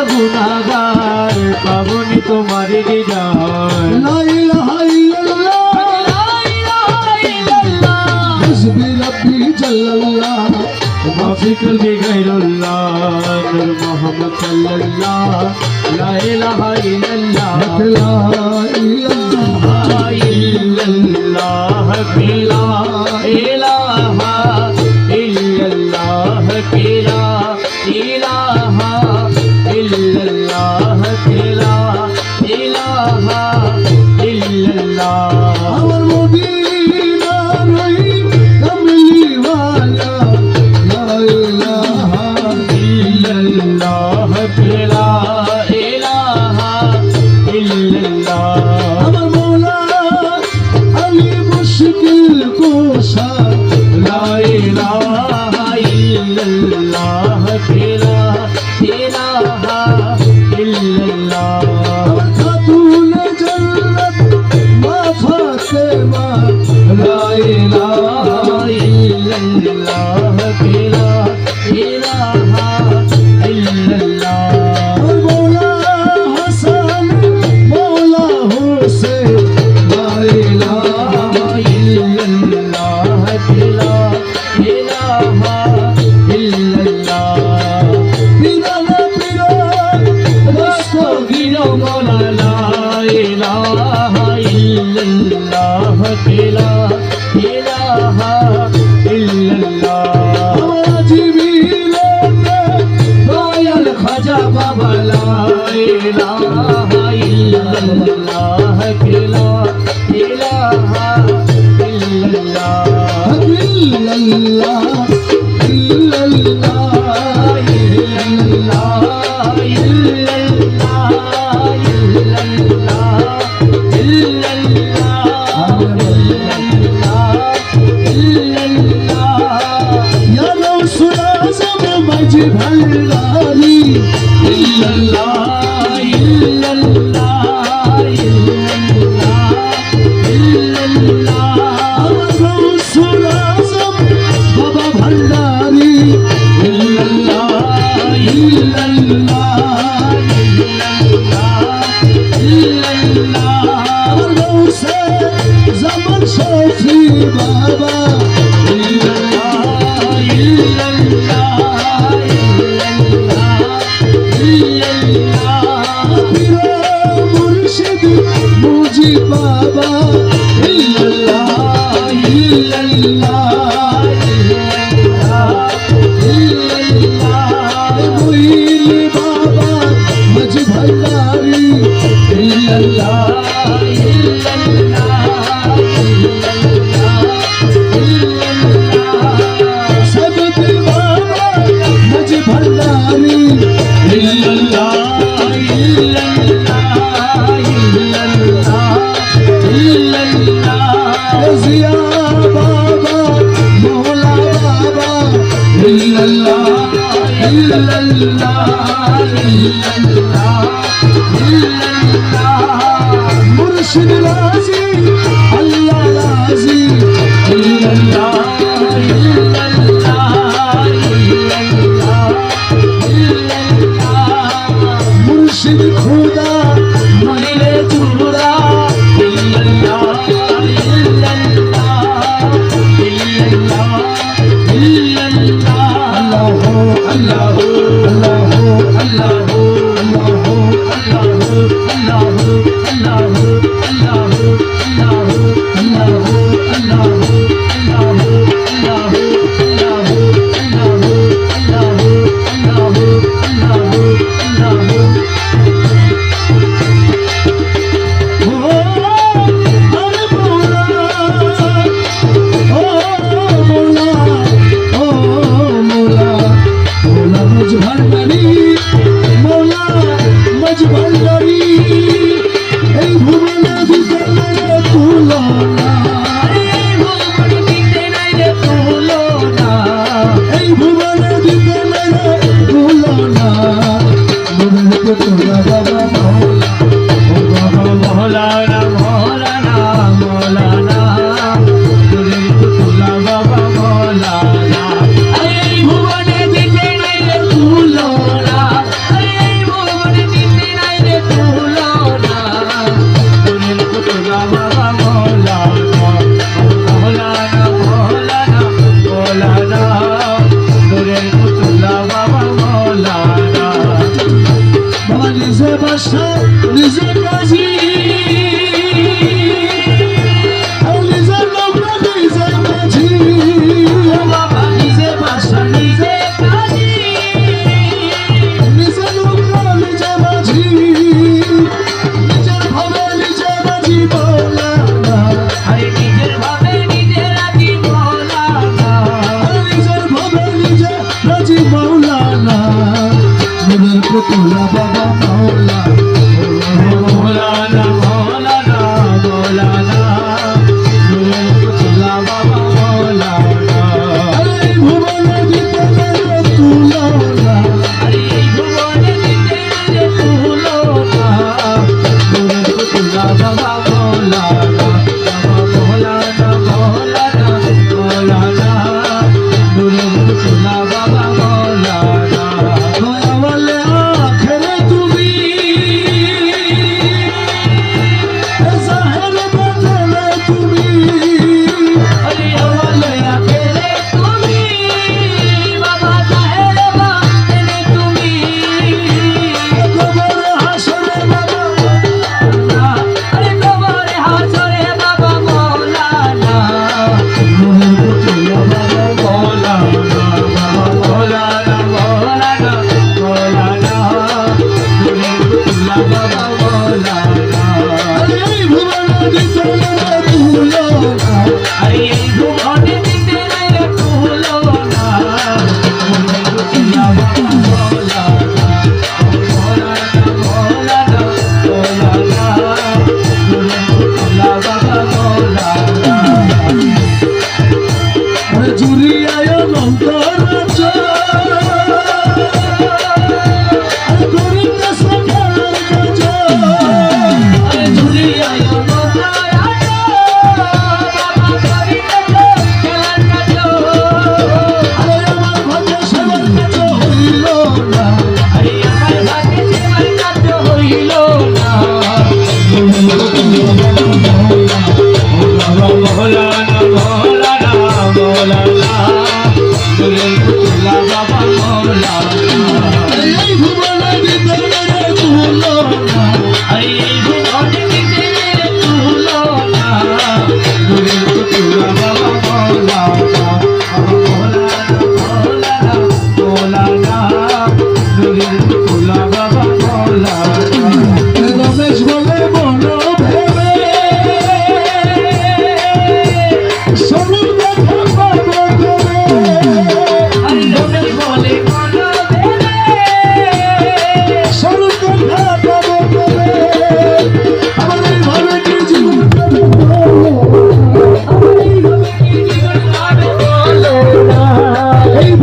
গুনাহগার পাবনি তোমার দিদার লা ইলাহা ইল্লাল্লাহ লা ইলাহা ইল্লাল্লাহ হাসবি রাব্বি জাল্লাল্লাহ মাফি কলবি গায়রুল্লাহ নূর মুহাম্মদ সাল্লাল্লাহ লা ইলাহা ইল্লাল্লাহ লা ইলাহা ইল্লাল্লাহ লা ইলাহা ইল্লাল্লাহ লা ইলাহা ইল্লাল্লাহ লা ইলাহা ইল্লাল্লাহ আমার মদিনা রই কামলিওয়ালা লা ইলাহা ইল্লাল্লাহ লা ইলাহা ইল্লাল্লাহ আমার মৌলা আলী মুশকিল কুশা লা ইলাহা ইল্লাল্লাহ লা ইলাহা ইল্লাল্লাহ আমার খাতুনে জান্নাত মা ফাতেমা লা ইলাহা ইল্লাল্লাহ লা ইলাহা ইল্লাল্লাহ আমার মৌলা হাসান মৌলা হোসেন লা ইলাহা ইল্লাল্লাহ লা ইলাহা ইল্লাল্লাহ পিরানা পিরা রাস্তাগিরো মোলা লা ইলাহা ইল্লাল্লাহ লা ইলাহা ইল্লাল্লাহ আমার জিবিলে দয়াল খাজা বাবা লা ইলাহা ইল্লাল্লাহ লা ইলাহা ইল্লাল্লাহ ইল্লাল্লাহ ইল্লাল্লাহ ইয়া রাসূল আযম মাঝি ভান্ডারি আমার রাসূল আযম বাবা ভান্ডারি আমার গৌসে জামান শফি বাবা পীর মুর্শিদ মুজি বাবা মুইল বাবা মাঝি ভান্ডারি সদতি বাবা মাঝি ভান্ডারি জিয়া বাবা মৌলা বাবা মুর্শিদ রাজি আল্লাহ রাজি মুর্শিদ খুদা মনিরে চুরা নিজে বাসা নিজে কাজী নিজে নৌকা নিজে মাঝি বাবা নিজে বাসা নিজে কাজী নিজে নৌকা নিজে মাঝি নিজের ভাবে নিজে মাঝি মৌলানা আরে নিজের ভাবে নিজে রাজি মৌলানা নিজের ভাবে নিজে রাজি মৌলানা নূরের পুতুলা বাবা মৌলা মৌলানা মৌলানা মৌলানা নূরের পুতুলা বাবা মৌলানা আরে ভুবনে দিতে তুলনা আরে এই ভুবনে দিতে রে তুলনা নূরের পুতুলা বাবা মৌলানা মৌলানা মৌলানা মৌলানা নূরের পুতুলা বাবা মৌলানা দয়াওয়ালে আখেরে তুমি জাহের বদলে তুমি আরে আওয়ালে আখেরে তুমি বাবা জাহের বাদলে তুমি কবরে হাসরে বাবা আরে কবরে হাসরে বাবা মৌলানা নূরের পুতুলা বাবা মৌলানা মৌলানা মৌলানা মৌলানা নূরের পুতুলা বাবা